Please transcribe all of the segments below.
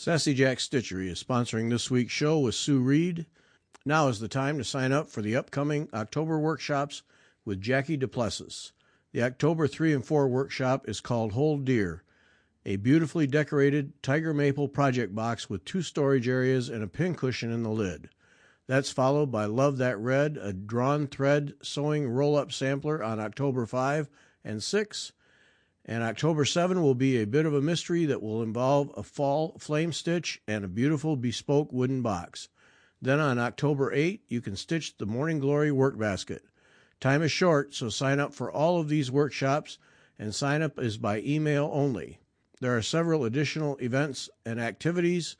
Sassy Jack Stitchery is sponsoring this week's show with Sue Reed. Now is the time to sign up for the upcoming October workshops with Jackie Duplessis. The October 3 and 4 workshop is called Hold Dear, a beautifully decorated tiger maple project box with 2 storage areas and a pincushion in the lid. That's followed by Love That Red, a drawn thread sewing roll-up sampler on October 5 and 6. And October 7 will be a bit of a mystery that will involve a fall flame stitch and a beautiful bespoke wooden box. Then on October 8, you can stitch the Morning Glory work basket. Time is short, so sign up for all of these workshops, and sign up is by email only. There are several additional events and activities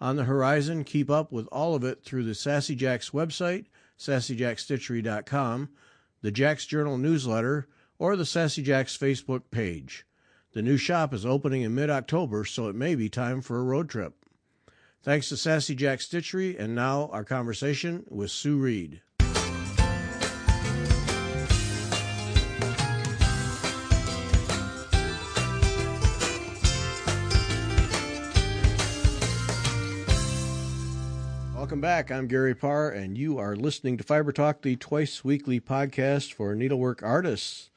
on the horizon. Keep up with all of it through the Sassy Jacks website, sassyjackstitchery.com, the Jacks Journal newsletter, or the Sassy Jacks Facebook page. The new shop is opening in mid-October, so it may be time for a road trip. Thanks to Sassy Jack Stitchery, and now our conversation with Sue Reed. Welcome back. I'm Gary Parr, and you are listening to Fiber Talk, the twice-weekly podcast for needlework artists.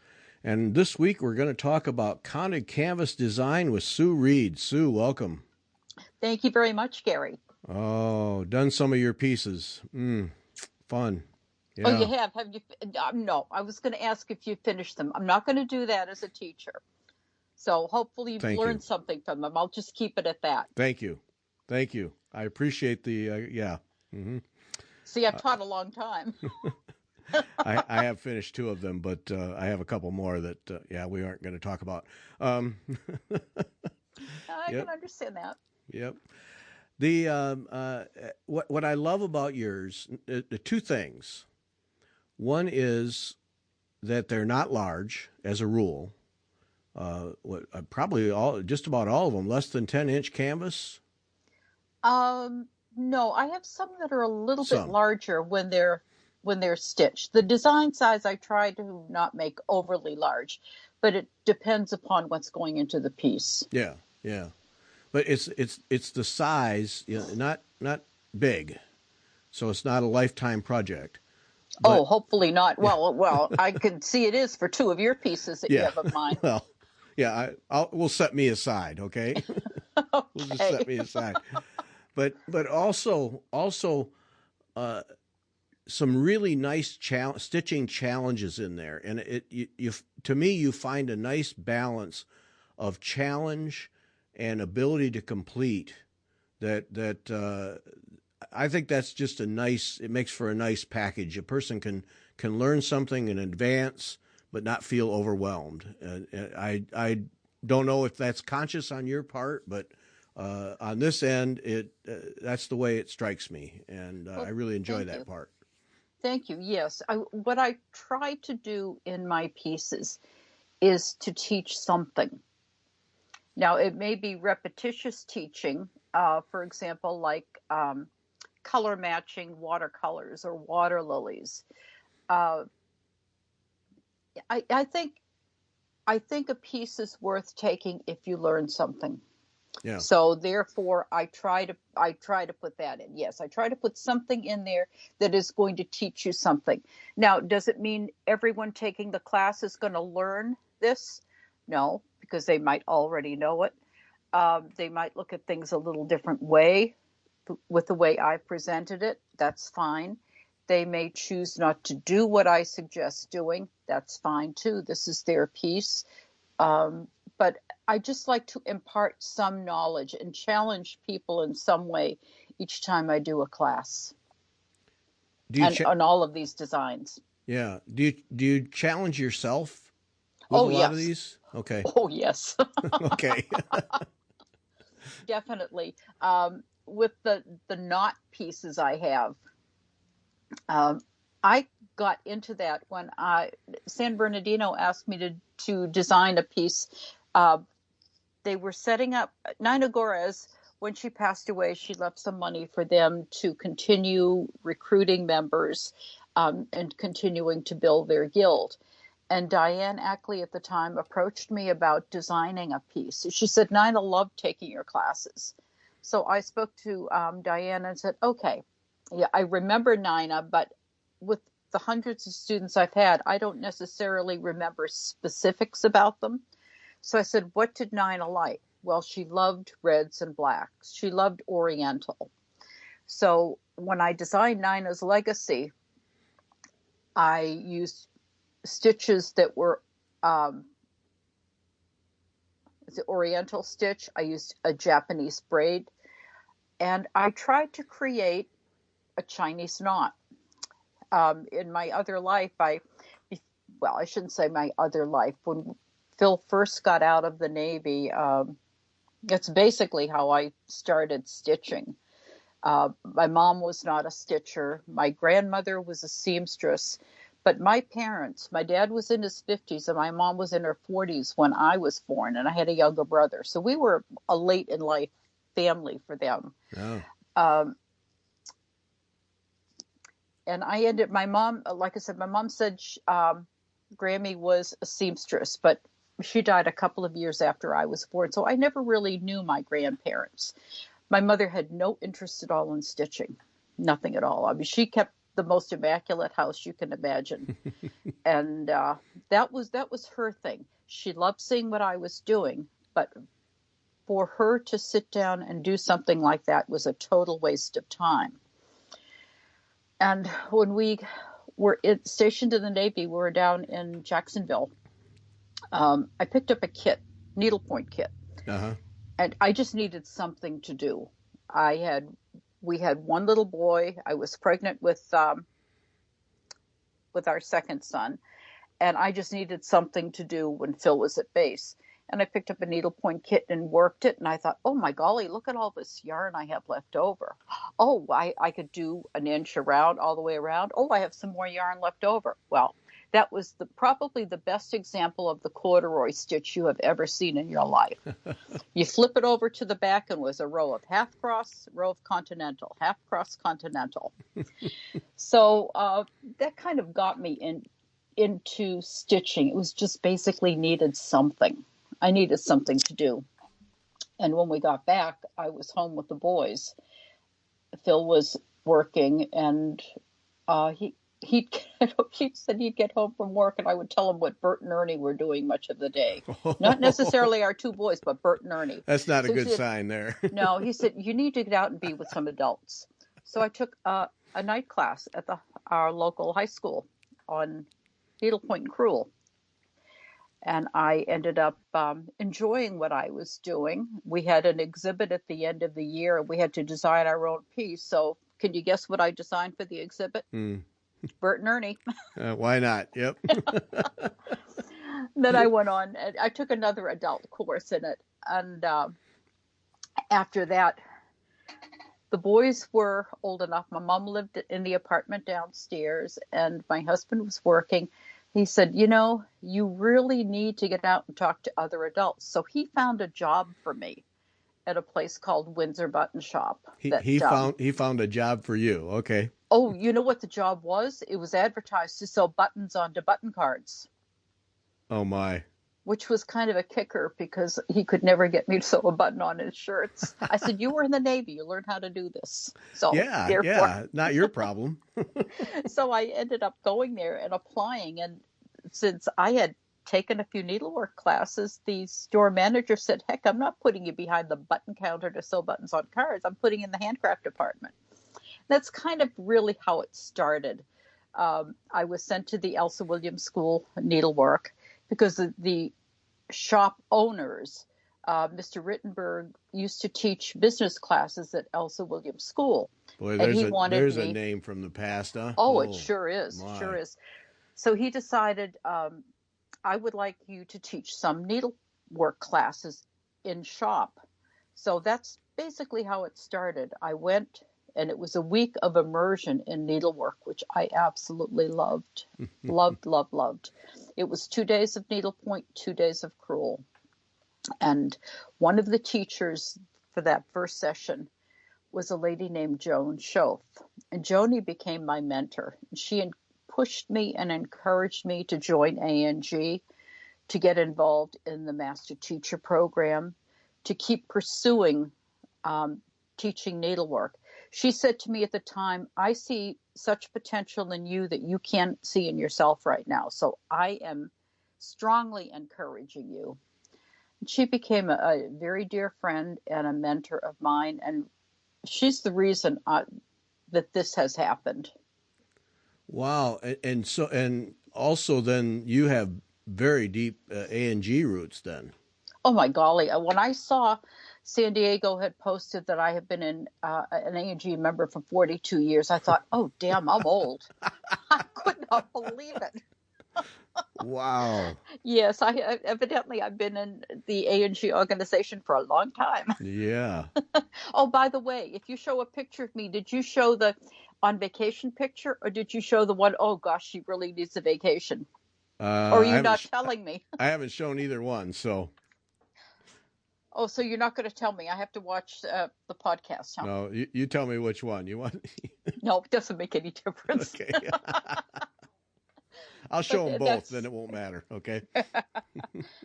And this week, we're going to talk about counted canvas design with Sue Reed. Sue, welcome. Thank you very much, Gary. Oh, done some of your pieces. Fun. Yeah. Oh, you have? Have you? No, I was going to ask if you finished them. I'm not going to do that as a teacher. So hopefully you've learned something from them. I'll just keep it at that. Thank you. Thank you. I appreciate the, yeah. Mm-hmm. See, I've taught a long time. I have finished 2 of them, but I have a couple more that, we aren't going to talk about. I can understand that. Yep. The what I love about yours, the 2 things. One is that they're not large as a rule. Probably just about all of them, less than 10-inch canvas. No, I have some that are a little bit larger when they're stitched. The design size I try to not make overly large, but it depends upon what's going into the piece. Yeah, yeah. But it's the size, not big. So it's not a lifetime project. But, hopefully not. Well, I can see it is for 2 of your pieces that you have in mind. Well, yeah, we'll set me aside, okay? Okay. We'll just set me aside. But also some really nice stitching challenges in there, and to me you find a nice balance of challenge and ability to complete. That I think that's just it makes for a nice package. A person can learn something in advance, but not feel overwhelmed. I don't know if that's conscious on your part, but on this end, that's the way it strikes me, and I really enjoy that part. Thank you. Yes, what I try to do in my pieces is to teach something. Now, it may be repetitious teaching, for example, like color matching watercolors or water lilies. I think a piece is worth taking if you learn something. Yeah. So therefore, I try to put that in. Yes, I try to put something in there that is going to teach you something. Now, does it mean everyone taking the class is going to learn this? No, because they might already know it. They might look at things a little different way with the way I presented it. That's fine. They may choose not to do what I suggest doing. That's fine too. This is their piece. But I just like to impart some knowledge and challenge people in some way each time I do a class. On all of these designs. Yeah. Do you challenge yourself with a lot of these? Okay. Oh, yes. Okay. Definitely. With the knot pieces I have, I got into that when San Bernardino asked me to design a piece. They were setting up Nina Gorez. When she passed away, she left some money for them to continue recruiting members and continuing to build their guild. And Diane Ackley at the time approached me about designing a piece. She said, Nina loved taking your classes, So I spoke to Diana and said, okay, yeah, I remember Nina, but with the hundreds of students I've had, I don't necessarily remember specifics about them. So I said, what did Nina like? Well, she loved reds and blacks. She loved Oriental. So when I designed Nina's Legacy, I used stitches that were the Oriental stitch. I used a Japanese braid, and I tried to create a Chinese knot. In my other life, I shouldn't say my other life. When Phil first got out of the Navy, it's basically how I started stitching. My mom was not a stitcher. My grandmother was a seamstress. But my parents, my dad was in his 50s and my mom was in her 40s when I was born, and I had a younger brother. So we were a late in life family for them. Oh. And my mom, like I said, my mom said Grammy was a seamstress, but she died a couple of years after I was born. So I never really knew my grandparents. My mother had no interest at all in stitching, nothing at all. I mean, she kept the most immaculate house you can imagine. And that was her thing. She loved seeing what I was doing, but for her to sit down and do something like that was a total waste of time. And when we were stationed in the Navy, we were down in Jacksonville. I picked up a kit, needlepoint kit, and I just needed something to do. We had one little boy. I was pregnant with our second son, and I just needed something to do when Phil was at base. And I picked up a needlepoint kit and worked it. And I thought, oh my golly, look at all this yarn I have left over. Oh, I could do an inch around, all the way around. Oh, I have some more yarn left over. Well, that was probably the best example of the corduroy stitch you have ever seen in your life. You flip it over to the back and was a row of half cross, row of continental, half cross continental. So that kind of got me into stitching. It was just basically needed something. I needed something to do. And when we got back, I was home with the boys. Phil was working, and he said he'd get home from work, and I would tell him what Bert and Ernie were doing much of the day. Not necessarily our two boys, but Bert and Ernie. That's not a good sign there. No, he said, you need to get out and be with some adults. So I took a night class at our local high school on needlepoint and crewel. And I ended up enjoying what I was doing. We had an exhibit at the end of the year, and we had to design our own piece. So can you guess what I designed for the exhibit? Bert and Ernie. Why not? Yep. Then I went on, and I took another adult course in it. And after that, the boys were old enough. My mom lived in the apartment downstairs, and my husband was working. He said, you really need to get out and talk to other adults. So he found a job for me at a place called Windsor Button Shop. He found a job for you. Okay. Oh, you know what the job was? It was advertised to sell buttons onto button cards. Oh, my. Which was kind of a kicker because he could never get me to sew a button on his shirts. I said, you were in the Navy. You learned how to do this. So yeah, not your problem. So I ended up going there and applying. And since I had taken a few needlework classes, the store manager said, heck, I'm not putting you behind the button counter to sew buttons on cards. I'm putting you in the handcraft department. That's kind of really how it started. I was sent to the Elsa Williams School of Needlework because the shop owners, Mr. Rittenberg, used to teach business classes at Elsa Williams School. Boy, there's a name from the past, huh? Oh, it sure is. My. Sure is. So he decided, I would like you to teach some needlework classes in shop. So that's basically how it started. I went, and it was a week of immersion in needlework, which I absolutely loved. Loved. It was 2 days of needlepoint, 2 days of crewel. And one of the teachers for that first session was a lady named Joan Schoaf. And Joni became my mentor. She pushed me and encouraged me to join ANG, to get involved in the Master Teacher Program, to keep pursuing teaching needlework. She said to me at the time, I see such potential in you that you can't see in yourself right now. So I am strongly encouraging you. She became a very dear friend and a mentor of mine, and she's the reason that this has happened. Wow. And also then you have very deep A&G roots then. Oh my golly. When I saw San Diego had posted that I have been an A&G member for 42 years, I thought, oh, damn, I'm old. I could not believe it. Wow. Yes, evidently I've been in the A&G organization for a long time. Yeah. Oh, by the way, if you show a picture of me, did you show the on vacation picture, or did you show the one, oh gosh, she really needs a vacation? Or are I you haven't not telling me? I haven't shown either one, so Oh, so you're not going to tell me. I have to watch the podcast, huh? no, you tell me which one you want. No, it doesn't make any difference. Okay. I'll show them both, that's then it won't matter. Okay.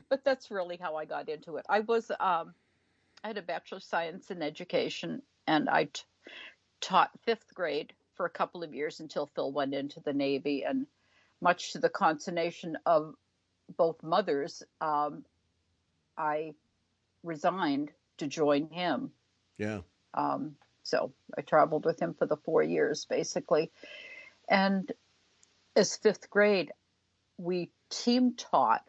but that's really how I got into it. I had a Bachelor of Science in Education, and I taught fifth grade for a couple of years until Phil went into the Navy. And much to the consternation of both mothers, I resigned to join him. Yeah. So I traveled with him for the 4 years, basically. And as fifth grade, we team taught.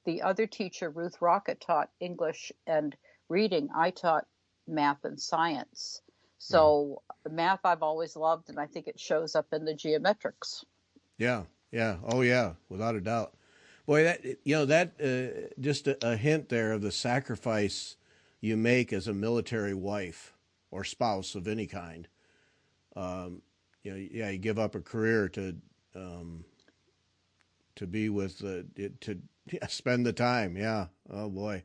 The other teacher, Ruth Rocket, taught English and reading. I taught math and science. So math I've always loved, and I think it shows up in the geometrics. Yeah. Yeah. Oh, yeah. Without a doubt. Boy, that just a hint there of the sacrifice you make as a military wife or spouse of any kind. You give up a career to be with spend the time. Yeah. Oh boy.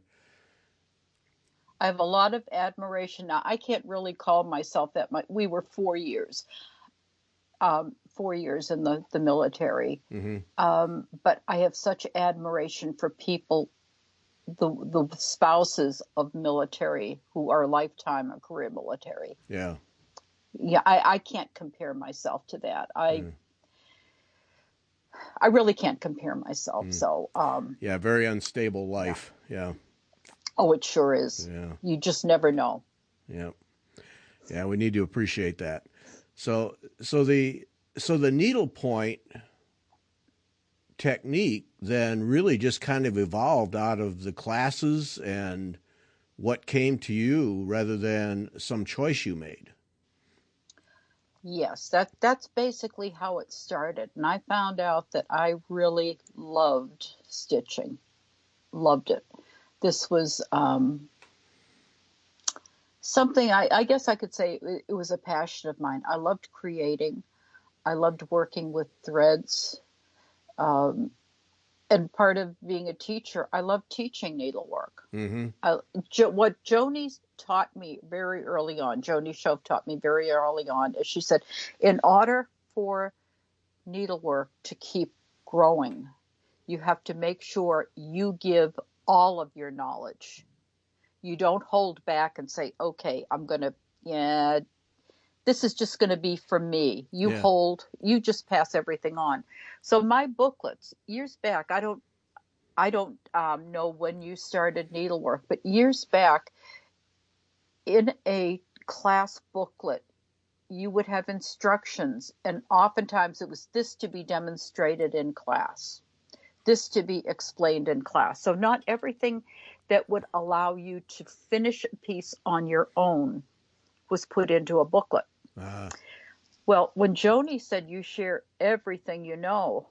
I have a lot of admiration. Now, I can't really call myself that much. We were 4 years. 4 years in the military. Mm-hmm. But I have such admiration for people, the spouses of military who are lifetime or career military. Yeah. Yeah, I can't compare myself to that. I really can't compare myself. So yeah, very unstable life. Yeah. Oh, it sure is. Yeah. You just never know. Yeah. Yeah, we need to appreciate that. So the needlepoint technique then really just kind of evolved out of the classes and what came to you rather than some choice you made. Yes, that's basically how it started. And I found out that I really loved stitching. Loved it. This was something I guess I could say it was a passion of mine. I loved creating. I loved working with threads. And part of being a teacher, I loved teaching needlework. Mm-hmm. What Joni taught me very early on, Joni Shove taught me very early on, is she said, in order for needlework to keep growing, you have to make sure you give all of your knowledge. You don't hold back and say, okay, this is just going to be for me. You just pass everything on. So my booklets, years back, I don't know when you started needlework, but years back in a class booklet, you would have instructions, and oftentimes it was this to be demonstrated in class, this to be explained in class. So not everything that would allow you to finish a piece on your own was put into a booklet. Well, when Joni said you share everything you know,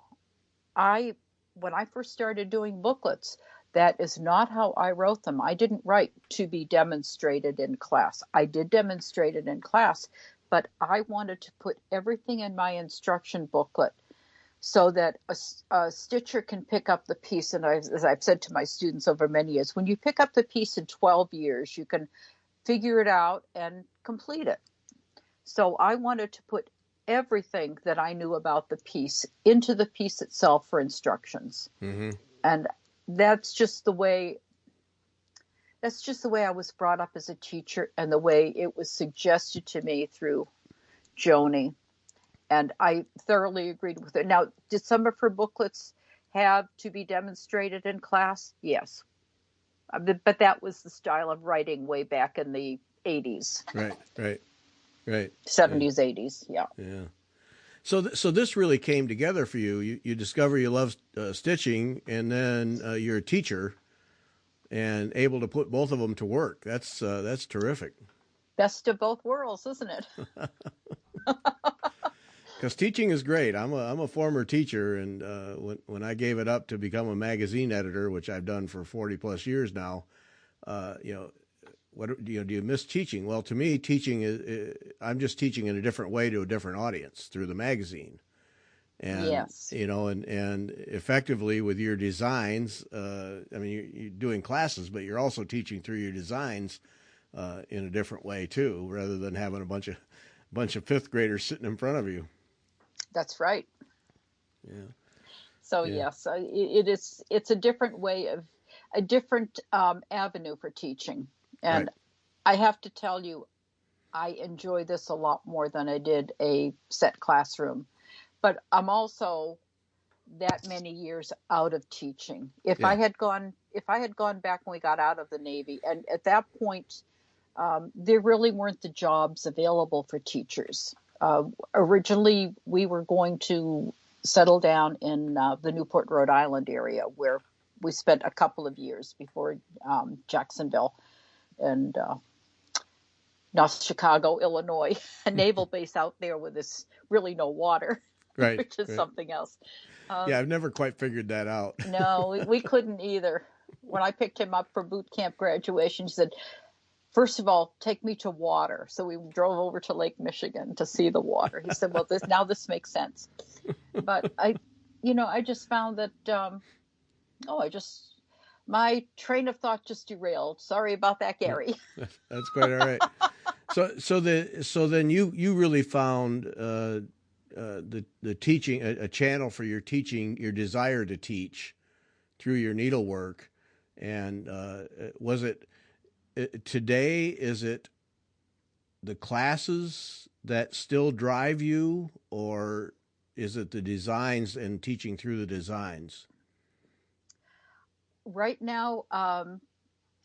when I first started doing booklets, that is not how I wrote them. I didn't write to be demonstrated in class. I did demonstrate it in class, but I wanted to put everything in my instruction booklet so that a stitcher can pick up the piece. And as I've said to my students over many years, when you pick up the piece in 12 years, you can figure it out and complete it. So I wanted to put everything that I knew about the piece into the piece itself for instructions. Mm-hmm. And that's just the way that's just the way I was brought up as a teacher and the way it was suggested to me through Joni. And I thoroughly agreed with it. Now, did some of her booklets have to be demonstrated in class? Yes. But that was the style of writing way back in the 80s. Right. 70s, 80s, yeah. Yeah. So this really came together for you. You discover you love stitching, and then you're a teacher and able to put both of them to work. That's terrific. Best of both worlds, isn't it? Because teaching is great. I'm a former teacher, and when I gave it up to become a magazine editor, which I've done for 40 plus years now, what do you miss teaching? Well, to me, teaching is I'm just teaching in a different way to a different audience through the magazine, and yes. and effectively with your designs. I mean, you're doing classes, but you're also teaching through your designs in a different way too, rather than having a bunch of fifth graders sitting in front of you. That's right. Yeah. So yes, it's a different way of a different avenue for teaching. And right. I have to tell you, I enjoy this a lot more than I did a set classroom. But I'm also that many years out of teaching. If I had gone back when we got out of the Navy, and at that point, there really weren't the jobs available for teachers. Originally, we were going to settle down in the Newport, Rhode Island area, where we spent a couple of years before Jacksonville and North Chicago, Illinois, a naval base out there with this really no water, right, which is something else. Yeah, I've never quite figured that out. No, we couldn't either. When I picked him up for boot camp graduation, he said, first of all, take me to water. So we drove over to Lake Michigan to see the water. He said, well, this makes sense. But I just found that, my train of thought just derailed. Sorry about that, Gary. That's quite all right. So then you really found the teaching, a channel for your teaching, your desire to teach through your needlework. And was it today? Is it the classes that still drive you, or is it the designs and teaching through the designs? Right now,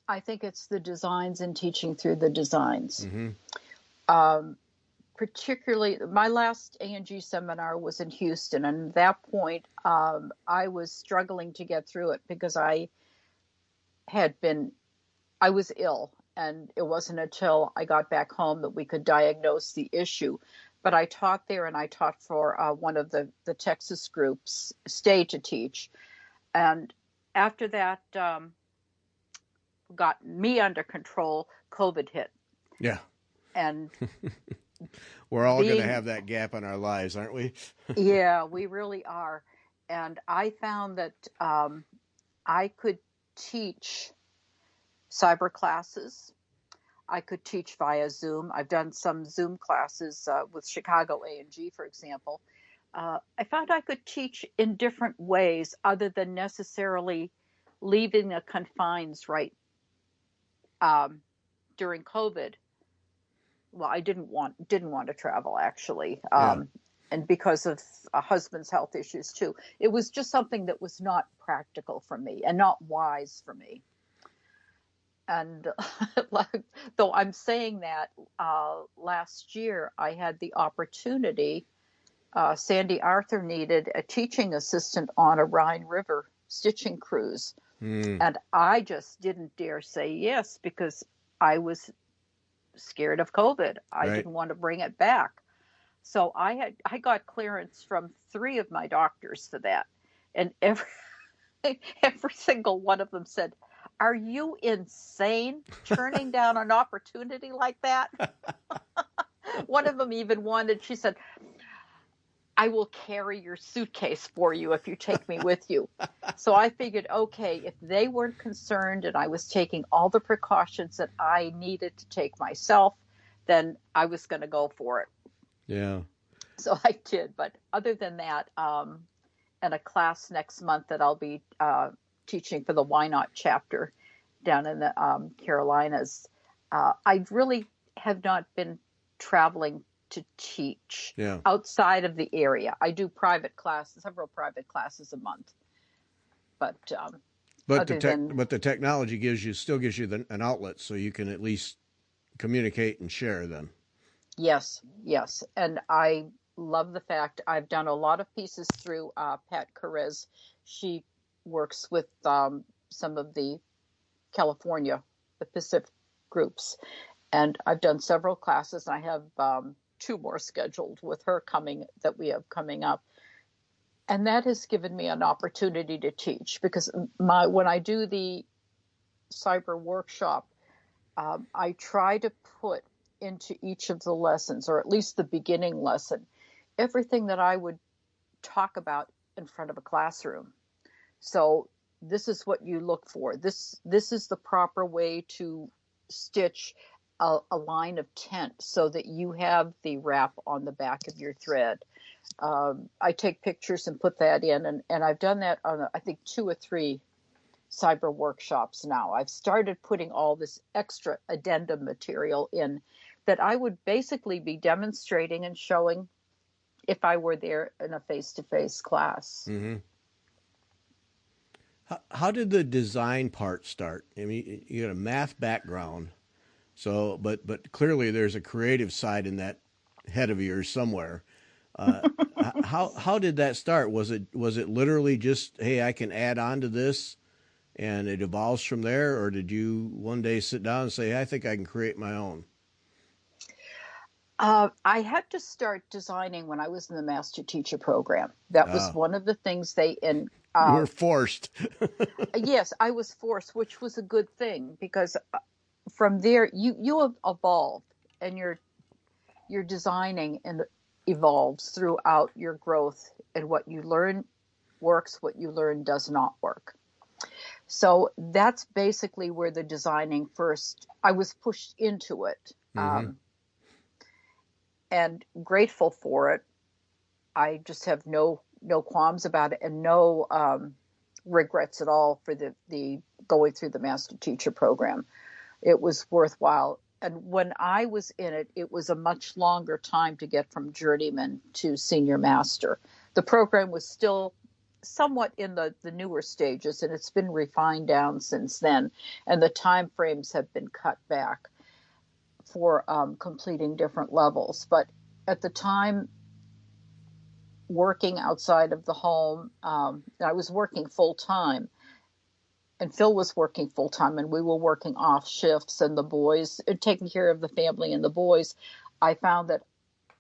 I think it's the designs and teaching through the designs. Mm-hmm. Particularly, my last A&G seminar was in Houston, and at that point, I was struggling to get through it because I was ill, and it wasn't until I got back home that we could diagnose the issue. But I taught there, and I taught for one of the Texas groups, Stay to Teach. And after that got me under control, COVID hit. Yeah. And we're all going to have that gap in our lives, aren't we? Yeah, we really are. And I found that I could teach cyber classes. I could teach via Zoom. I've done some Zoom classes with Chicago A&G, for example. I found I could teach in different ways other than necessarily leaving the confines right during COVID. Well, I didn't want to travel, actually. And because of a husband's health issues too. It was just something that was not practical for me and not wise for me. And though I'm saying that, last year I had the opportunity, Sandy Arthur needed a teaching assistant on a Rhine River stitching cruise. And I just didn't dare say yes because I was scared of COVID. I didn't want to bring it back. So I got clearance from 3 of my doctors for that. And every single one of them said, "Are you insane turning down an opportunity like that?" One of them even wanted, she said, "I will carry your suitcase for you if you take me with you." So I figured, okay, if they weren't concerned and I was taking all the precautions that I needed to take myself, then I was going to go for it. Yeah. So I did. But other than that, in a class next month that I'll be teaching for the Why Not chapter down in the Carolinas. I really have not been traveling to teach Yeah. outside of the area. I do private classes, several private classes a month, but other than but the technology still gives you an outlet, so you can at least communicate and share. Then. yes, yes, and I love the fact I've done a lot of pieces through Pat Carez. She works with some of the California, the Pacific groups, and I've done several classes. And I have 2 more scheduled with her that we have coming up, and that has given me an opportunity to teach because when I do the cyber workshop, I try to put into each of the lessons, or at least the beginning lesson, everything that I would talk about in front of a classroom. So this is what you look for. This is the proper way to stitch a line of tent so that you have the wrap on the back of your thread. I take pictures and put that in, and I've done that on I think 2 or 3 cyber workshops now. I've started putting all this extra addendum material in that I would basically be demonstrating and showing if I were there in a face-to-face class. Mm-hmm. How did the design part start? I mean, you got a math background, so but clearly there's a creative side in that head of yours somewhere. How did that start? Was it literally just, hey, I can add on to this, and it evolves from there, or did you one day sit down and say, I think I can create my own? I had to start designing when I was in the master teacher program. That was one of the things you were forced. Yes, I was forced, which was a good thing because from there you have evolved, and your designing and evolves throughout your growth, and what you learn works, what you learn does not work. So that's basically where the designing first, I was pushed into it. Mm-hmm. And grateful for it. I just have no qualms about it, and no regrets at all for the going through the master teacher program. It was worthwhile. And when I was in it, it was a much longer time to get from journeyman to senior master. The program was still somewhat in the newer stages, and it's been refined down since then. And the time frames have been cut back for completing different levels. But at the time, working outside of the home, I was working full time, and Phil was working full time, and we were working off shifts, and the boys, taking care of the family and the boys. I found that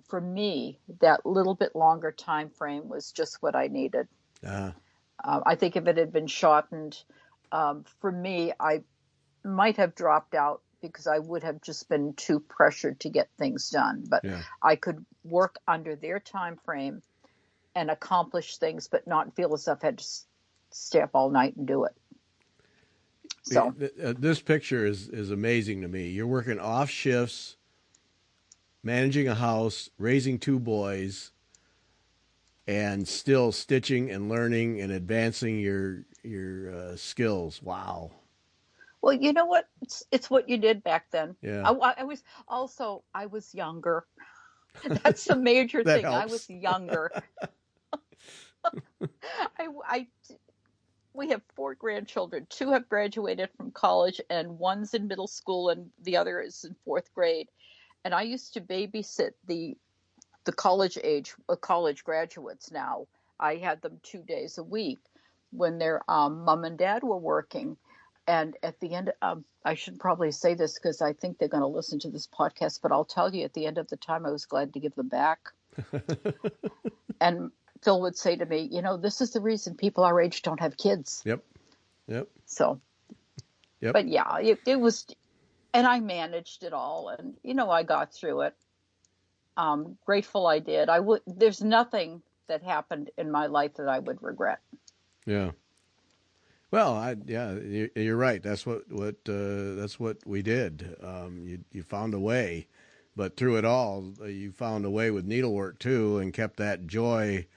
for me, that little bit longer time frame was just what I needed. I think if it had been shortened, for me, I might have dropped out because I would have just been too pressured to get things done. But yeah, I could work under their time frame and accomplish things, but not feel as if I had to stay up all night and do it. So this picture is amazing to me. You're working off shifts, managing a house, raising 2 boys, and still stitching and learning and advancing your skills. Wow. Well, you know what? It's what you did back then. Yeah. I was younger. That's the major thing. Helps. I was younger. We have 4 grandchildren. 2 have graduated from college, and one's in middle school, and the other is in 4th grade. And I used to babysit the college graduates. Now I had them 2 days a week when their mom and dad were working. And at the end, I should probably say this because I think they're going to listen to this podcast, but I'll tell you, at the end of the time, I was glad to give them back. And Phil would say to me, this is the reason people our age don't have kids. Yep. So, yep. But yeah, it was, and I managed it all, and, I got through it. Grateful I did. There's nothing that happened in my life that I would regret. Yeah. Well, you're right. That's what we did. You found a way, but through it all, you found a way with needlework too, and kept that joy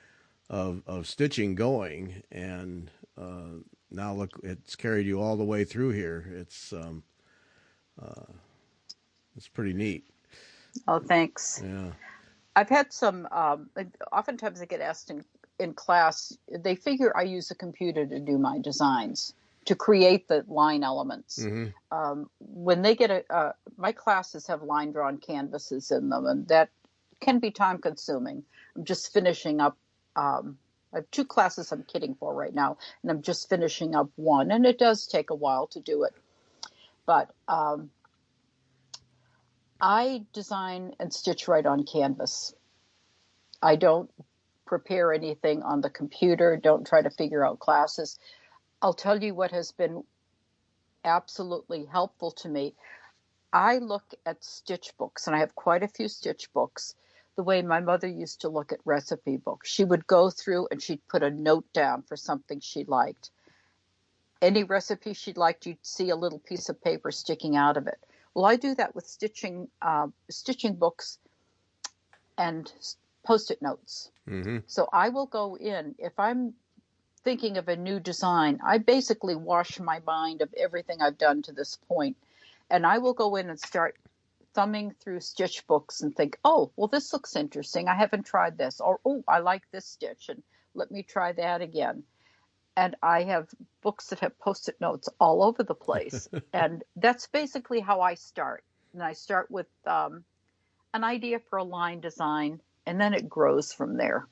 of stitching going. And now look, it's carried you all the way through here. It's pretty neat. Oh, thanks. Yeah. I've had some, oftentimes I get asked in class, they figure I use a computer to do my designs, to create the line elements. Mm-hmm. When they get my classes have line drawn canvases in them, and that can be time consuming. I'm just finishing up. I have 2 classes I'm kidding for right now, and I'm just finishing up one, and it does take a while to do it. But I design and stitch right on canvas. I don't prepare anything on the computer, don't try to figure out classes. I'll tell you what has been absolutely helpful to me. I look at stitch books, and I have quite a few stitch books, the way my mother used to look at recipe books. She would go through and she'd put a note down for something she liked. Any recipe she liked, you'd see a little piece of paper sticking out of it. Well, I do that with stitching books and Post-it notes. Mm-hmm. So I will go in, if I'm thinking of a new design, I basically wash my mind of everything I've done to this point. And I will go in and start thumbing through stitch books and think, oh, well, this looks interesting. I haven't tried this. Or, oh, I like this stitch, and let me try that again. And I have books that have Post-it notes all over the place. And that's basically how I start. And I start with an idea for a line design, and then it grows from there.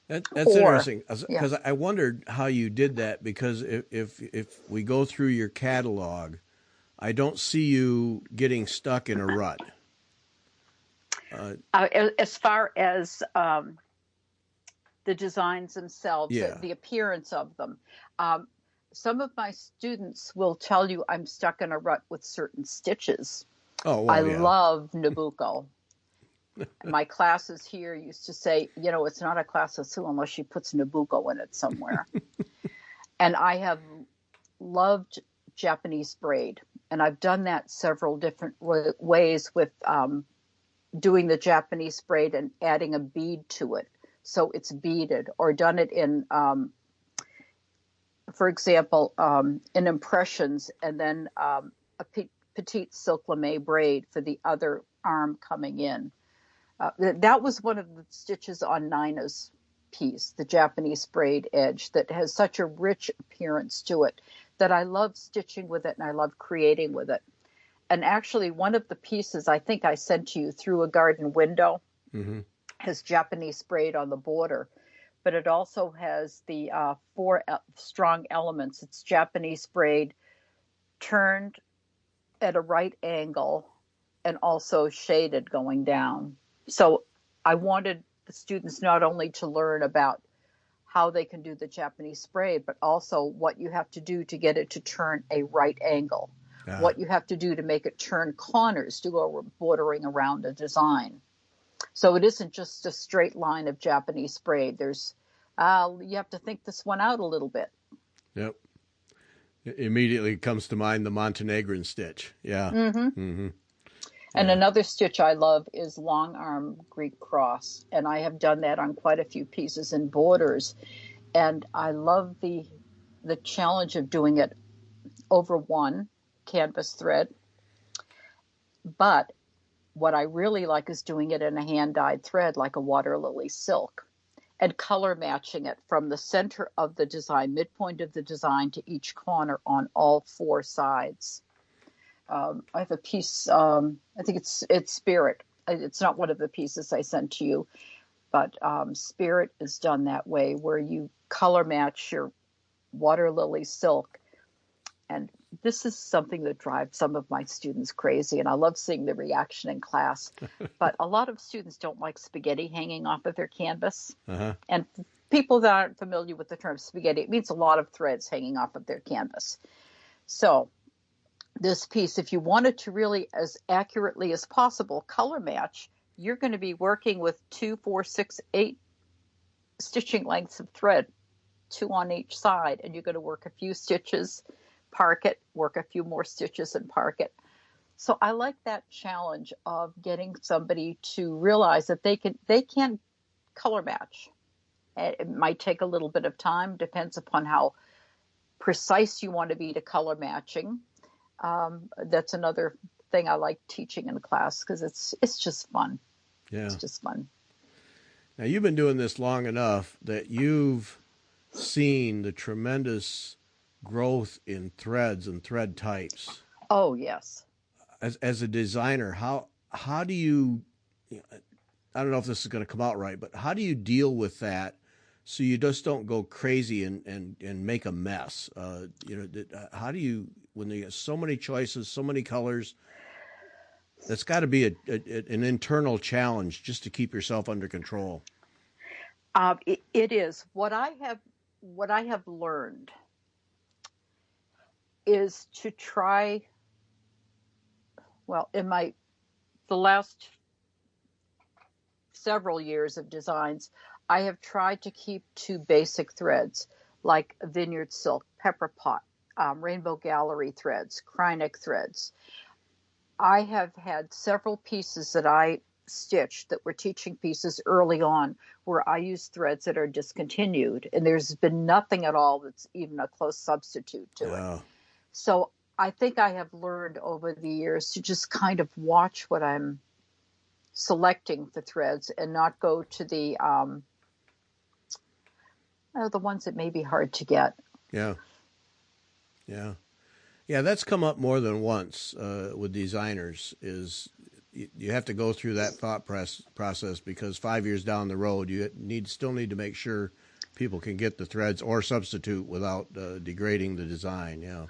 That's interesting, because Yeah. I wondered how you did that, because if we go through your catalog, I don't see you getting stuck in a rut. As far as the designs themselves, Yeah. the appearance of them. Some of my students will tell you I'm stuck in a rut with certain stitches. Oh, well, I yeah. love Nabucco. My classes here used to say, it's not a class of Sue unless she puts Nabucco in it somewhere. And I have loved Japanese braid. And I've done that several different ways with doing the Japanese braid and adding a bead to it. So it's beaded, or done it in, for example, in impressions, and then a petite silk lame braid for the other arm coming in. That was one of the stitches on Nina's piece, the Japanese braid edge, that has such a rich appearance to it that I love stitching with it and I love creating with it. And actually, one of the pieces I think I sent to you, Through a Garden Window, Mm-hmm. has Japanese braid on the border, but it also has the 4 strong elements. It's Japanese braid turned at a right angle and also shaded going down. So I wanted the students not only to learn about how they can do the Japanese braid, but also what you have to do to get it to turn a right angle, what you have to do to make it turn corners to go bordering around a design. So it isn't just a straight line of Japanese braid. There's, you have to think this one out a little bit. Yep. It immediately comes to mind the Montenegrin stitch. Yeah. Mm-hmm. Mm-hmm. And Yeah. another stitch I love is long arm Greek cross. And I have done that on quite a few pieces in borders. And I love the challenge of doing it over one canvas thread. But what I really like is doing it in a hand-dyed thread like a water lily silk, and color matching it from the center of the design, midpoint of the design, to each corner on all 4 sides. I have a piece, I think it's Spirit. It's not one of the pieces I sent to you, but Spirit is done that way, where you color match your water lily silk. And this is something that drives some of my students crazy, and I love seeing the reaction in class. But a lot of students don't like spaghetti hanging off of their canvas. Uh-huh. And people that aren't familiar with the term spaghetti, it means a lot of threads hanging off of their canvas. So this piece, if you want it to really, as accurately as possible, color match, you're going to be working with 2, 4, 6, 8 stitching lengths of thread, 2 on each side, and you're going to work a few stitches, park it, work a few more stitches, and park it. So I like that challenge of getting somebody to realize that they can color match. It might take a little bit of time, depends upon how precise you want to be to color matching. That's another thing I like teaching in class because it's just fun. Yeah. It's just fun. Now you've been doing this long enough that you've seen the tremendous growth in threads and thread types. Oh, yes. As a designer, how do you, I don't know if this is going to come out right, but how do you deal with that so you just don't go crazy and make a mess? How do you, when you get so many choices, so many colors, that's got to be an internal challenge just to keep yourself under control. It is. What I have learned is to try, well, in the last several years of designs, I have tried to keep to basic threads like vineyard silk, pepper pot, rainbow gallery threads, Kreinik threads. I have had several pieces that I stitched that were teaching pieces early on where I used threads that are discontinued, and there's been nothing at all that's even a close substitute to it. So I think I have learned over the years to just kind of watch what I'm selecting for threads and not go to the ones that may be hard to get. Yeah. That's come up more than once with designers. Is you have to go through that thought process because 5 years down the road you still need to make sure people can get the threads or substitute without degrading the design. Yeah.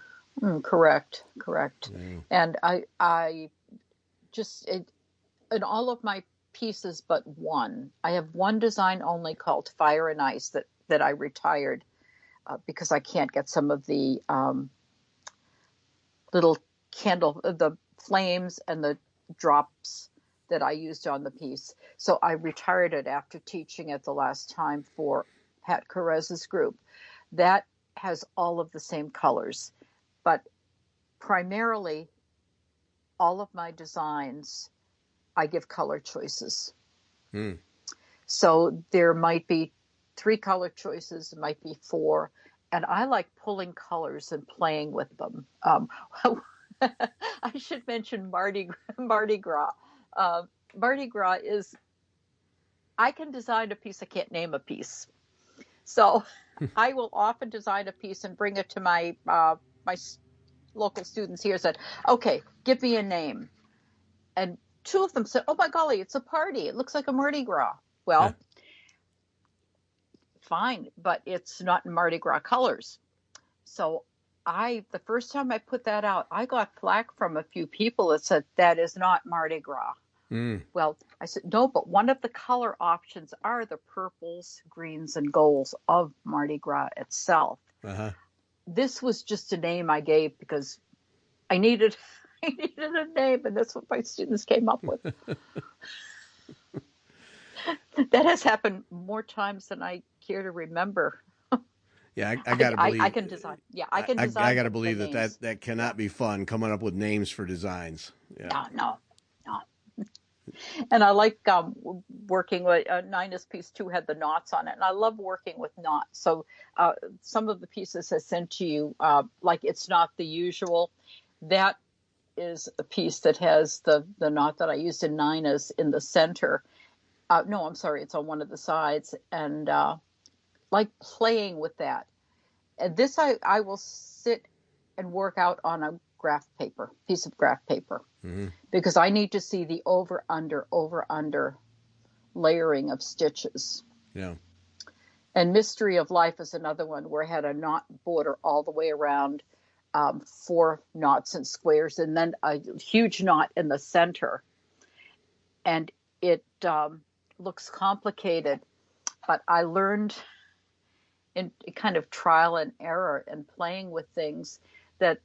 Correct. Yeah. And I just in all of my pieces but one, I have one design only called Fire and Ice that I retired because I can't get some of the little candle, the flames and the drops that I used on the piece. So I retired it after teaching it the last time for Pat Carez's group. That has all of the same colors, but primarily all of my designs, I give color choices. So there might be 3 color choices, it might be 4. And I like pulling colors and playing with them. I should mention Mardi Gras. Mardi Gras is, I can design a piece, I can't name a piece. So I will often design a piece and bring it to my local students here and said, okay, give me a name. And 2 of them said, oh my golly, it's a party. It looks like a Mardi Gras. Well, fine, but it's not in Mardi Gras colors. So the first time I put that out, I got flack from a few people that said that is not Mardi Gras. Well, I said, no, but one of the color options are the purples, greens, and golds of Mardi Gras itself. This was just a name I gave because I needed a name, and that's what my students came up with. That has happened more times than I care to remember. Yeah, I got to believe. I can design. Yeah, I can design. I got to believe that cannot be fun, coming up with names for designs. Yeah. No. And I like working with Nina's piece too had the knots on it, and I love working with knots. So some of the pieces I sent to you, like It's Not the Usual, that is a piece that has the knot that I used in Nina's in the center. No, I'm sorry, it's on one of the sides, and like playing with that. And this I will sit and work out on a piece of graph paper, because I need to see the over under layering of stitches. Yeah. And Mystery of Life is another one where I had a knot border all the way around, 4 knots and squares, and then a huge knot in the center. And it looks complicated, but I learned in kind of trial and error and playing with things that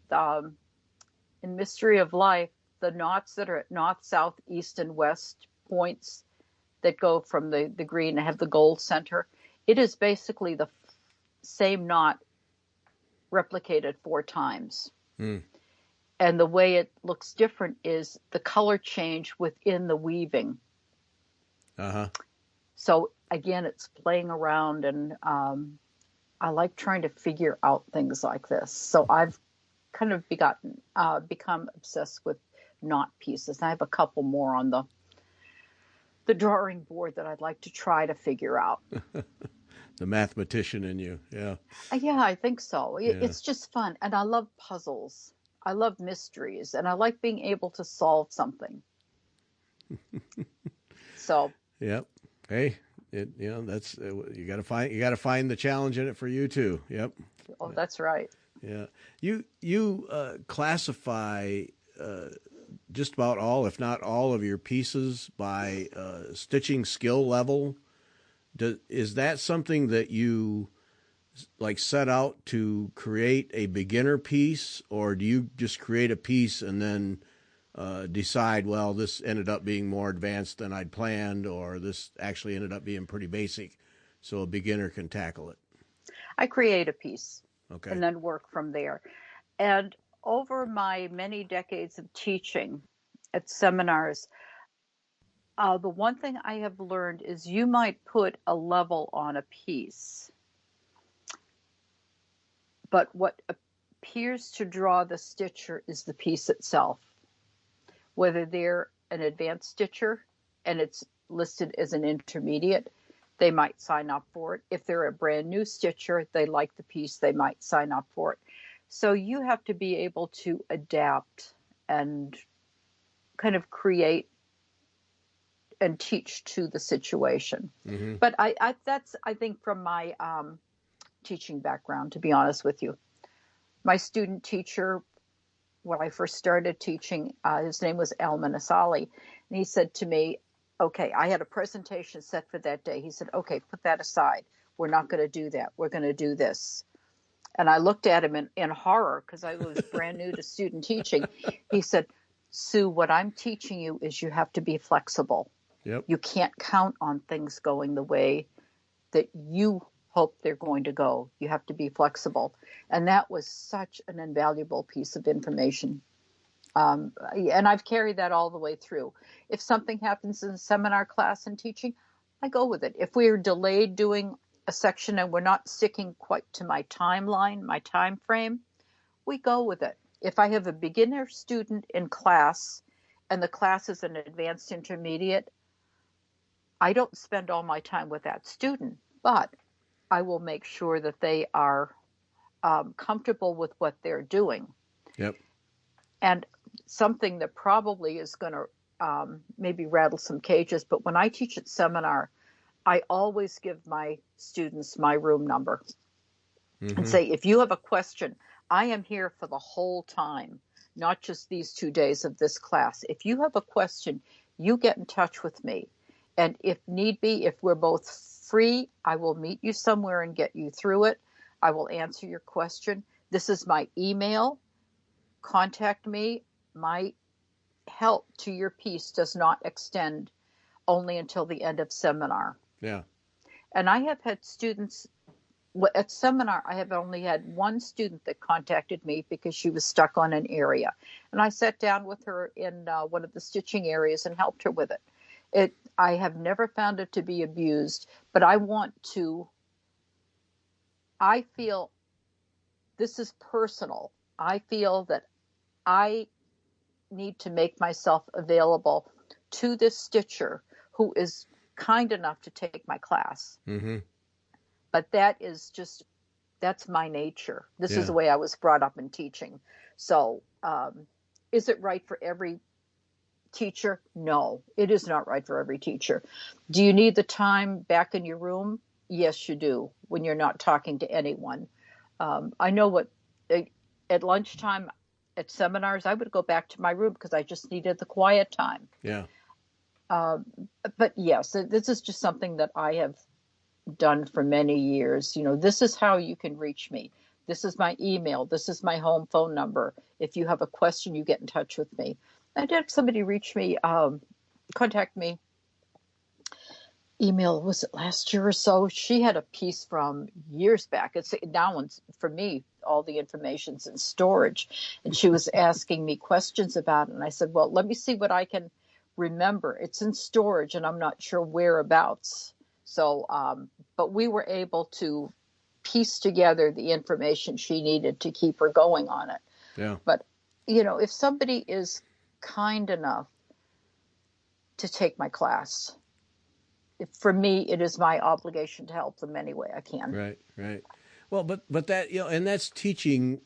in Mystery of Life, the knots that are at north, south, east, and west points that go from the green and have the gold center, it is basically the same knot replicated 4 times. And the way it looks different is the color change within the weaving. So again, it's playing around and I like trying to figure out things like this. So I've kind of become obsessed with knot pieces. I have a couple more on the drawing board that I'd like to try to figure out. The mathematician in you, yeah, Yeah, I think so. yeah. It's just fun. And I love puzzles. I love mysteries. And I like being able to solve something. So, Yep. Hey, that's you got to find the challenge in it for you too. Yep. oh, that's right. Yeah. You classify just about all, if not all, of your pieces by stitching skill level. Is that something that you like set out to create a beginner piece, or do you just create a piece and then decide, well, this ended up being more advanced than I'd planned, or this actually ended up being pretty basic, so a beginner can tackle it? I create a piece Okay. and then work from there. And over my many decades of teaching at seminars, the one thing I have learned is you might put a level on a piece, but what appears to draw the stitcher is the piece itself. Whether they're an advanced stitcher and it's listed as an intermediate, they might sign up for it. If they're a brand new stitcher, they like the piece, they might sign up for it. So you have to be able to adapt and kind of create and teach to the situation. Mm-hmm. But I think from my teaching background, to be honest with you. My student teacher, when I first started teaching, his name was Al Manasali, and he said to me, okay, I had a presentation set for that day. He said, okay, put that aside. We're not going to do that. We're going to do this. And I looked at him in horror because I was brand new to student teaching. He said, Sue, what I'm teaching you is you have to be flexible. Yep. You can't count on things going the way that you hope they're going to go. You have to be flexible. And that was such an invaluable piece of information. And I've carried that all the way through. If something happens in a seminar class and teaching, I go with it. If we're delayed doing a section and we're not sticking quite to my timeline, my time frame, we go with it. If I have a beginner student in class and the class is an advanced intermediate, I don't spend all my time with that student, but I will make sure that they are comfortable with what they're doing. Yep. And something that probably is going to maybe rattle some cages, but when I teach at seminar, I always give my students my room number and say, if you have a question, I am here for the whole time, not just these 2 days of this class. If you have a question, you get in touch with me. And if need be, if we're both free, I will meet you somewhere and get you through it. I will answer your question. This is my email. Contact me. My help to your piece does not extend only until the end of seminar. Yeah. And I have had students at seminar, I have only had one student that contacted me because she was stuck on an area. And I sat down with her in one of the stitching areas and helped her with it. I have never found it to be abused, but I feel this is personal. I feel that I need to make myself available to this stitcher who is kind enough to take my class. Mm-hmm. But that's my nature. This is the way I was brought up in teaching. So is it right for every teacher? No, it is not right for every teacher. Do you need the time back in your room? Yes, you do, when you're not talking to anyone. I know at lunchtime at seminars, I would go back to my room because I just needed the quiet time. Yeah. But yes, this is just something that I have done for many years. This is how you can reach me. This is my email. This is my home phone number. If you have a question, you get in touch with me. I did have somebody reach me, contact me. Email, was it last year or so? She had a piece from years back. It's now, for me, all the information's in storage. And she was asking me questions about it. And I said, well, let me see what I can remember. It's in storage and I'm not sure whereabouts. So, but we were able to piece together the information she needed to keep her going on it. Yeah. But, you know, if somebody is kind enough to take my class, for me, it is my obligation to help them any way I can. Right, right. Well, but that, you know, and that's teaching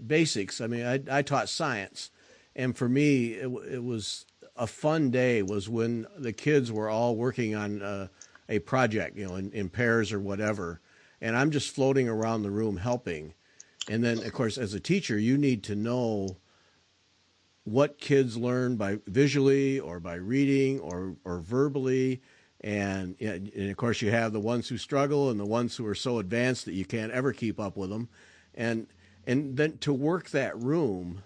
basics. I mean, I taught science, and for me, it was a fun day was when the kids were all working on a project, you know, in pairs or whatever, and I'm just floating around the room helping. And then, of course, as a teacher, you need to know what kids learn by visually or by reading or verbally. And of course, you have the ones who struggle and the ones who are so advanced that you can't ever keep up with them. And then to work that room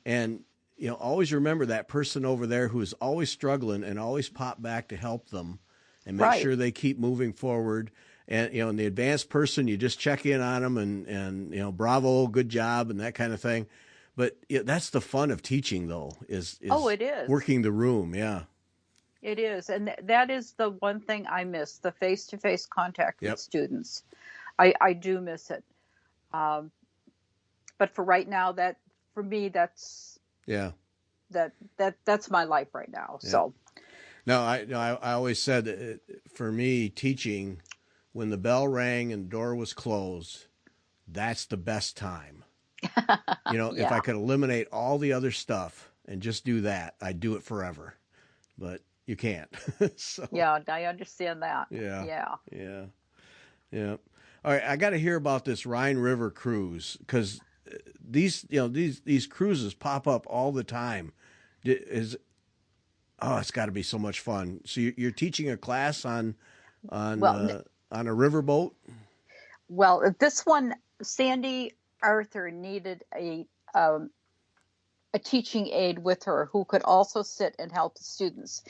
and, you know, always remember that person over there who is always struggling and always pop back to help them and make Right. sure they keep moving forward. And, you know, and the advanced person, you just check in on them and, you know, bravo, good job and that kind of thing. But that's the fun of teaching, though, is Oh, it is. working the room. Yeah. It is. And that is the one thing I miss, the face-to-face contact Yep. with students. I do miss it. But for right now, that for me, that's Yeah. that's my life right now. Yeah. So No, I always said that for me, teaching, when the bell rang and the door was closed, that's the best time. You know, if yeah. I could eliminate all the other stuff and just do that, I'd do it forever. But you can't. So Yeah, I understand that. yeah, Yeah. yeah, yeah. All right, I got to hear about this Rhine River cruise because these cruises pop up all the time. It's got to be so much fun. So you're teaching a class on a riverboat. Well, this one, Sandy Arthur needed a teaching aide with her who could also sit and help the students.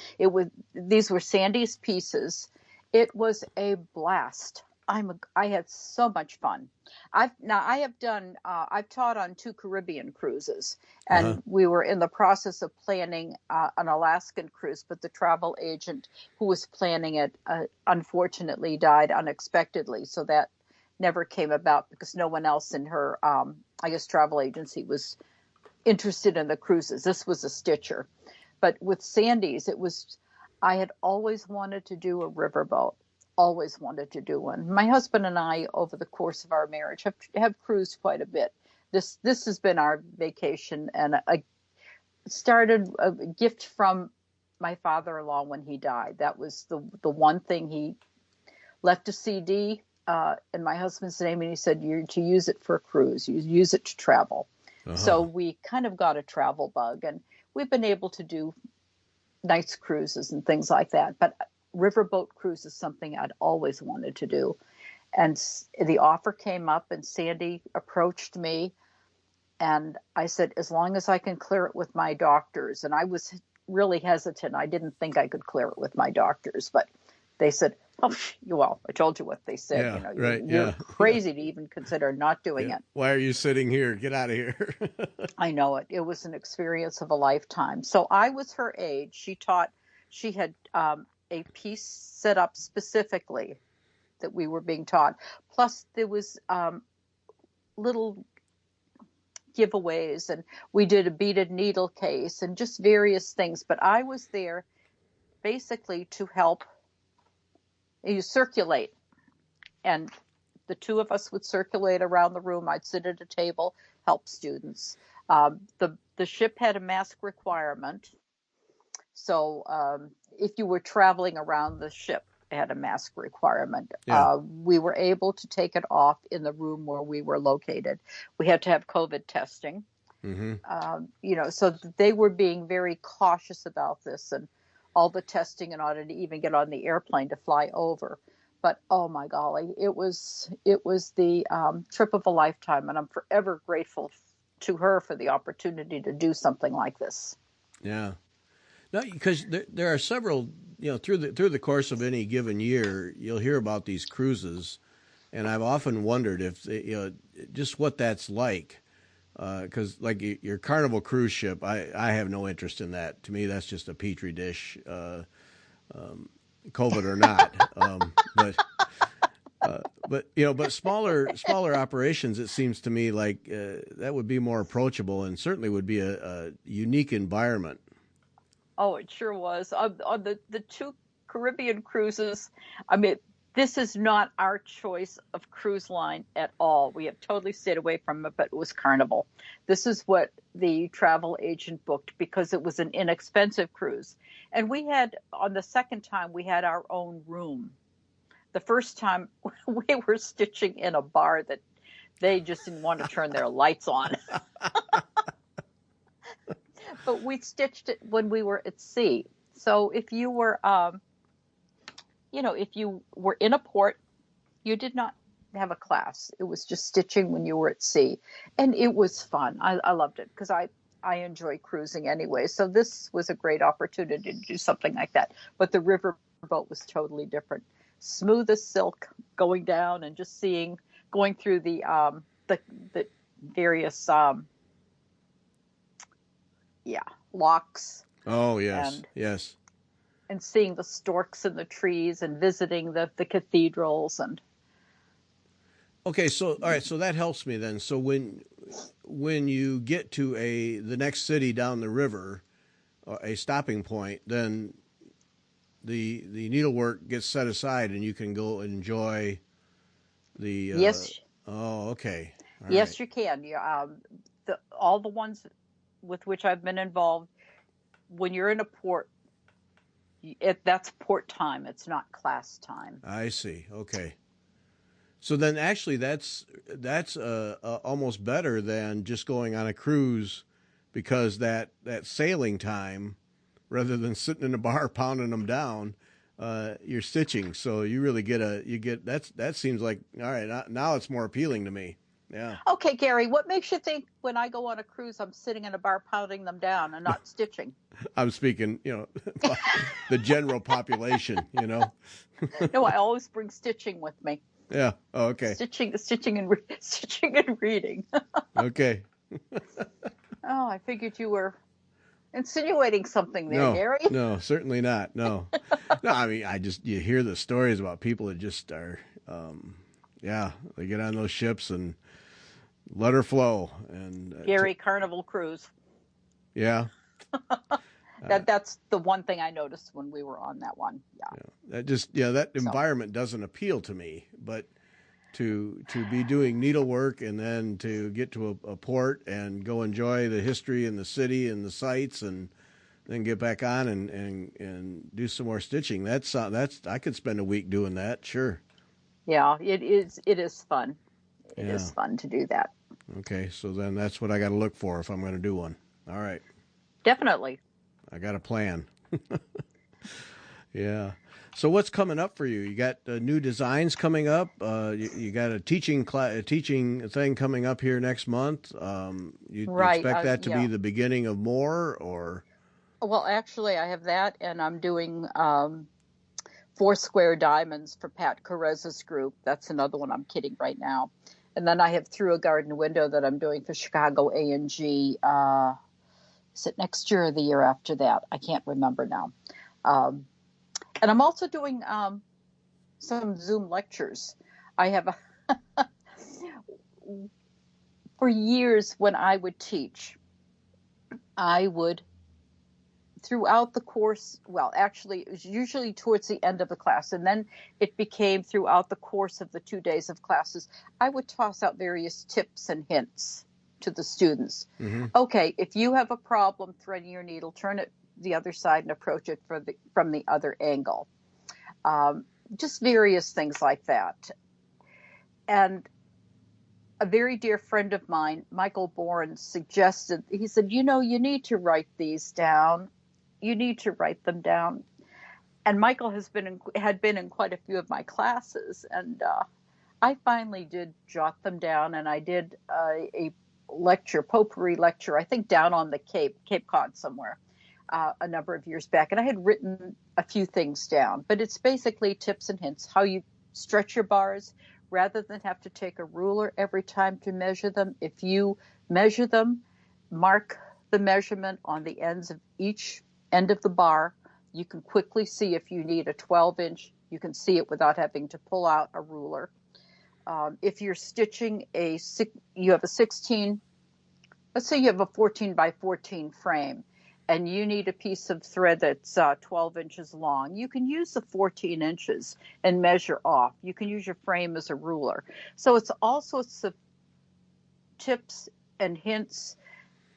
These were Sandy's pieces. It was a blast. I had so much fun. I've taught on 2 Caribbean cruises, and we were in the process of planning an Alaskan cruise, but the travel agent who was planning it unfortunately died unexpectedly, so that never came about because no one else in her travel agency was interested in the cruises. This was a stitcher. But with Sandy's, I had always wanted to do a riverboat, always wanted to do one. My husband and I, over the course of our marriage, have cruised quite a bit. This has been our vacation, and I started a gift from my father-in-law when he died. That was the one thing. He left a CD in my husband's name, and he said, "You're to use it for a cruise. You use it to travel." So we kind of got a travel bug, and we've been able to do nights cruises and things like that. But riverboat cruise is something I'd always wanted to do. And the offer came up, and Sandy approached me, and I said, as long as I can clear it with my doctors. And I was really hesitant. I didn't think I could clear it with my doctors, but they said, "Oh, well, I told you what they said. Yeah, you know, right. You're crazy to even consider not doing it." Why are you sitting here? Get out of here. I know it. It was an experience of a lifetime. So I was her aide. She had a piece set up specifically that we were being taught. Plus there was little giveaways, and we did a beaded needle case and just various things. But I was there basically to help you circulate. And the 2 of us would circulate around the room. I'd sit at a table, help students. The ship had a mask requirement. So if you were traveling around the ship, it had a mask requirement. Yeah. We were able to take it off in the room where we were located. We had to have COVID testing. Mm-hmm. So they were being very cautious about this and all the testing in order to even get on the airplane to fly over. But oh my golly, it was the trip of a lifetime, and I'm forever grateful to her for the opportunity to do something like this. Yeah. No, because there are several, through the course of any given year, you'll hear about these cruises, and I've often wondered if just what that's like, because like your Carnival cruise ship, I have no interest in that. To me, that's just a petri dish, COVID or not. but smaller operations, it seems to me like that would be more approachable and certainly would be a unique environment. Oh, it sure was. On the two Caribbean cruises, I mean, this is not our choice of cruise line at all. We have totally stayed away from it, but it was Carnival. This is what the travel agent booked because it was an inexpensive cruise. And we had, on the second time, we had our own room. The first time we were stitching in a bar that they just didn't want to turn their lights on. But we stitched it when we were at sea. So if you were, if you were in a port, you did not have a class. It was just stitching when you were at sea. And it was fun. I loved it because I enjoy cruising anyway. So this was a great opportunity to do something like that. But the river boat was totally different. Smooth as silk going down and just going through the various locks. Oh, yes, and, yes. And seeing the storks in the trees and visiting the cathedrals and. Okay, so all right, so that helps me then. So when you get to the next city down the river, a stopping point, then the needlework gets set aside and you can go enjoy the. Yes. Oh, okay. All yes, right. You can. All the ones with which I've been involved, when you're in a port, that's port time. It's not class time. I see. Okay. So then actually that's almost better than just going on a cruise because that sailing time, rather than sitting in a bar pounding them down, you're stitching. So you really that seems like, all right, now it's more appealing to me. Yeah. Okay, Gary, what makes you think when I go on a cruise, I'm sitting in a bar pounding them down and not stitching? I'm speaking, the general population, No, I always bring stitching with me. Yeah. Oh, okay. Stitching and reading. Okay. Oh, I figured you were insinuating something there, Gary. No, certainly not. No. No, I mean, you hear the stories about people that just are, they get on those ships and let her flow. And Gary, Carnival Cruise. Yeah. That's the one thing I noticed when we were on that one. Yeah. That environment doesn't appeal to me, but to be doing needlework and then to get to a port and go enjoy the history and the city and the sights and then get back on and do some more stitching. That's I could spend a week doing that. Sure. Yeah, it is fun. It is fun to do that. Okay. So then that's what I got to look for if I'm going to do one. All right. Definitely. I got a plan. Yeah. So what's coming up for you? You got new designs coming up. You got a teaching thing coming up here next month. You expect that to be the beginning of more, or? Well, actually, I have that, and I'm doing 4 Square Diamonds for Pat Carez's group. That's another one I'm kidding right now. And then I have Through a Garden Window that I'm doing for Chicago A&G. Is it next year or the year after that? I can't remember now. And I'm also doing some Zoom lectures. I have for years when I would teach, I would throughout the course, well, actually, it was usually towards the end of the class, and then it became throughout the course of the 2 days of classes, I would toss out various tips and hints to the students. Mm-hmm. Okay, if you have a problem threading your needle, turn it the other side and approach it from the other angle. Just various things like that. And a very dear friend of mine, Michael Bourne, suggested, he said, you need to write these down. You need to write them down. And Michael had been in quite a few of my classes, and I finally did jot them down, and I did a lecture, potpourri lecture, I think down on the Cape Cod somewhere, a number of years back. And I had written a few things down, but it's basically tips and hints, how you stretch your bars rather than have to take a ruler every time to measure them. If you measure them, mark the measurement on the ends of each end of the bar. You can quickly see if you need a 12-inch. You can see it without having to pull out a ruler. If you're stitching you have a 16, let's say you have a 14 by 14 frame, and you need a piece of thread that's 12 inches long, you can use the 14 inches and measure off. You can use your frame as a ruler. So it's all sorts of tips and hints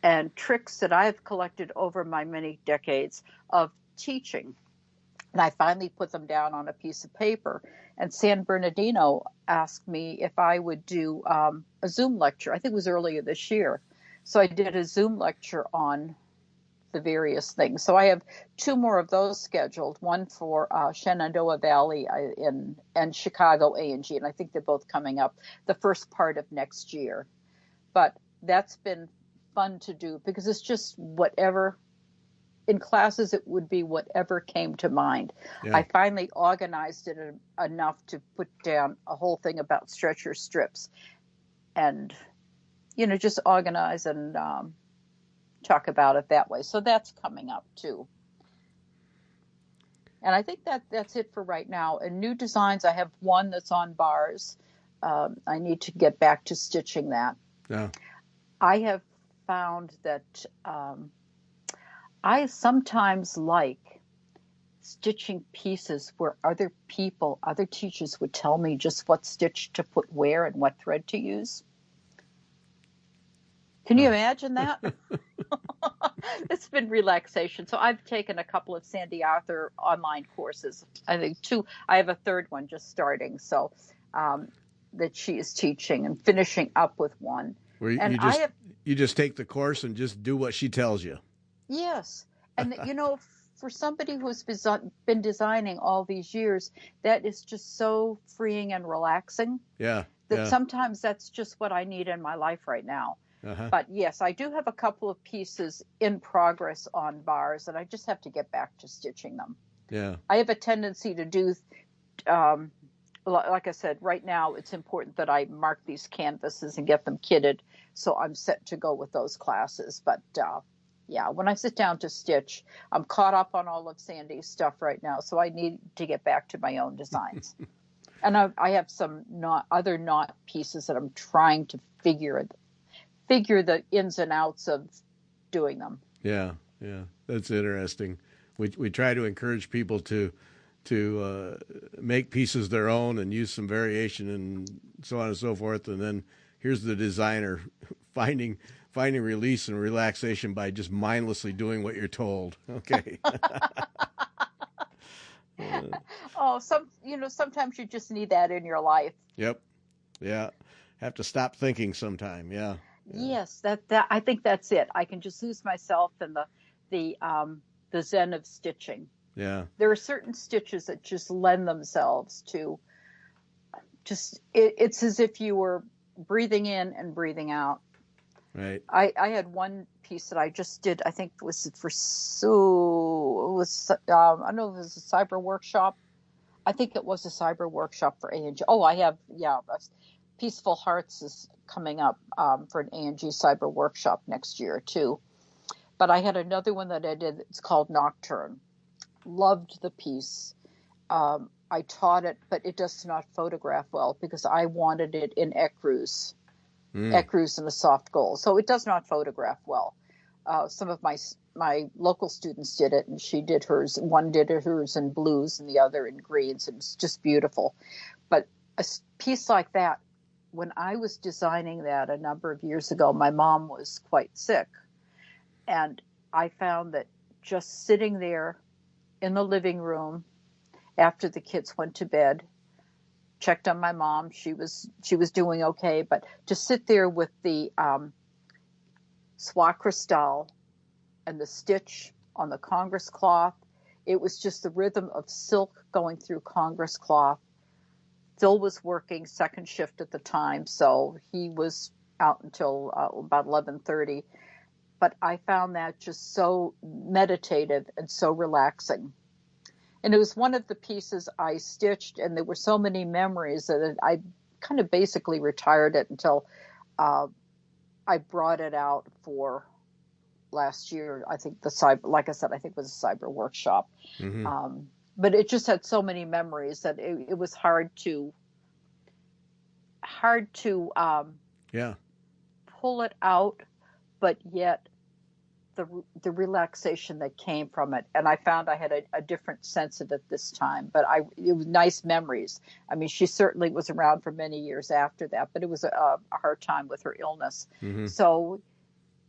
and tricks that I've collected over my many decades of teaching. And I finally put them down on a piece of paper. And San Bernardino asked me if I would do a Zoom lecture. I think it was earlier this year. So I did a Zoom lecture on the various things. So I have 2 more of those scheduled, one for Shenandoah Valley and Chicago A&G, and I think they're both coming up the first part of next year. But that's been fun to do because it's just whatever. In classes, it would be whatever came to mind. Yeah. I finally organized it enough to put down a whole thing about stretcher strips and, just organize and talk about it that way. So that's coming up too. And I think that's it for right now. And new designs, I have one that's on bars. I need to get back to stitching that. Yeah. I have found that I sometimes like stitching pieces where other teachers would tell me just what stitch to put where and what thread to use. Can you imagine that? It's been relaxation. So I've taken a couple of Sandy Arthur online courses. I think 2. I have a 3rd one just starting. So that she is teaching and finishing up with one. Where you just take the course and just do what she tells you. Yes. And, for somebody who's been designing all these years, that is just so freeing and relaxing. Yeah. That sometimes that's just what I need in my life right now. Uh-huh. But yes, I do have a couple of pieces in progress on bars, and I just have to get back to stitching them. Yeah. I have a tendency to do, like I said, right now it's important that I mark these canvases and get them kitted, so I'm set to go with those classes. But yeah, when I sit down to stitch, I'm caught up on all of Sandy's stuff right now, so I need to get back to my own designs. And I have some other knot pieces that I'm trying to figure the ins and outs of doing them. Yeah, that's interesting. We try to encourage people to make pieces their own and use some variation and so on and so forth. And then here's the designer finding release and relaxation by just mindlessly doing what you're told. Okay. Sometimes you just need that in your life. Yep. Yeah. Have to stop thinking sometime. Yeah. Yes, that I think that's it. I can just lose myself in the zen of stitching. Yeah. There are certain stitches that just lend themselves to it's as if you were breathing in and breathing out. Right. I had one piece that I just did, I think it was for Sue. It was I don't know if it was a cyber workshop. I think it was a cyber workshop for A&G. Oh, I have, Peaceful Hearts is coming up for an A&G cyber workshop next year too. But I had another one that I did. It's called Nocturne. Loved the piece. I taught it, but it does not photograph well because I wanted it in ecrus. Ecrus and a soft gold. So it does not photograph well. Some of my local students did it, and she did hers. One did hers in blues and the other in greens, and it's just beautiful. But a piece like that, when I was designing that a number of years ago, my mom was quite sick. And I found that just sitting there in the living room after the kids went to bed, checked on my mom. She was doing okay, but to sit there with the soie cristal and the stitch on the Congress cloth, it was just the rhythm of silk going through Congress cloth. Phil was working second shift at the time, so he was out until about 11:30. But I found that just so meditative and so relaxing. And it was one of the pieces I stitched, and there were so many memories that I kind of basically retired it until I brought it out for last year. I think like I said, I think it was a cyber workshop. Mm-hmm. But it just had so many memories that it was hard to hard to Yeah. pull it out, but yet the relaxation that came from it. And I found I had a different sense of it this time. But it was nice memories. I mean, she certainly was around for many years after that, but it was a hard time with her illness. Mm-hmm. So,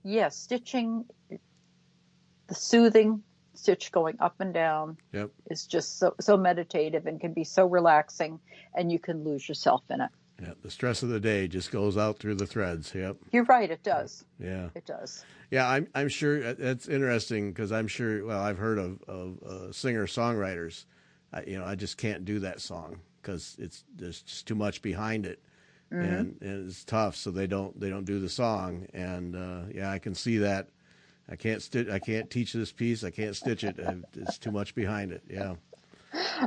yes, stitching, the soothing stitch going up and down Yep. is just so meditative and can be so relaxing, and you can lose yourself in it. Yeah. The stress of the day just goes out through the threads. Yep. You're right, it does. Yeah. It does. Yeah. I'm sure that's interesting because I'm sure. Well, I've heard of singer songwriters. I just can't do that song because there's just too much behind it, and it's tough. So they don't do the song. And yeah, I can see that. I can't teach this piece. I can't stitch it. It's too much behind it. Yeah.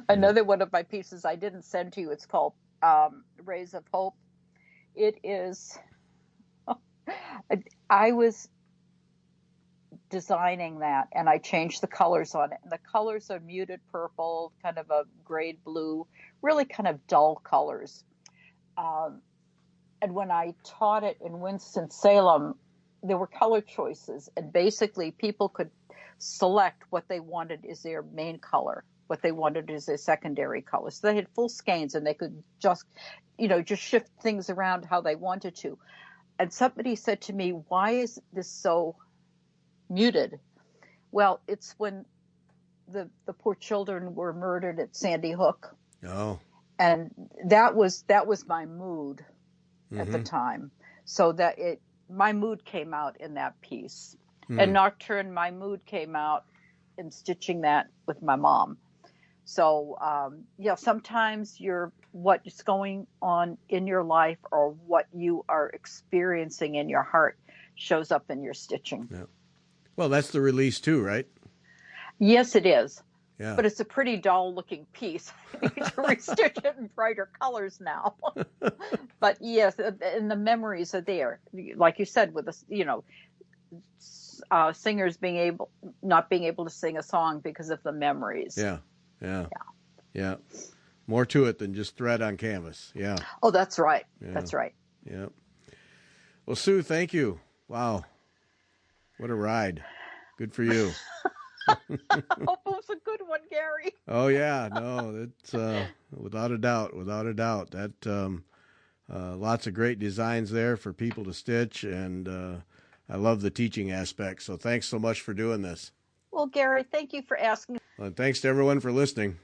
Another one of my pieces I didn't send to you. It's called Rays of Hope. It is. I was designing that, and I changed the colors on it. And the colors are muted purple, kind of a grade blue, really kind of dull colors. And when I taught it in Winston-Salem, there were color choices, and basically people could select what they wanted as their main color, what they wanted as their secondary color. So they had full skeins, and they could just shift things around how they wanted to. And somebody said to me, "Why is this so muted?" Well, it's when the poor children were murdered at Sandy Hook. Oh. And that was my mood at the time. So that my mood came out in that piece. And Nocturne, my mood came out in stitching that with my mom. So, sometimes what is going on in your life or what you are experiencing in your heart shows up in your stitching. Yeah. Well, that's the release too, right? Yes, it is. Yeah. But it's a pretty dull looking piece. I need to restitch it in brighter colors now. But yes, and the memories are there. Like you said, with singers not being able to sing a song because of the memories. Yeah. More to it than just thread on canvas. Yeah. Oh, that's right. Yeah. That's right. Yeah. Well, Sue, thank you. Wow. What a ride. Good for you. Oh, it was a good one, Gary. Oh yeah, no, it's without a doubt. That lots of great designs there for people to stitch, and I love the teaching aspect. So thanks so much for doing this. Well, Gary, thank you for asking. And thanks to everyone for listening.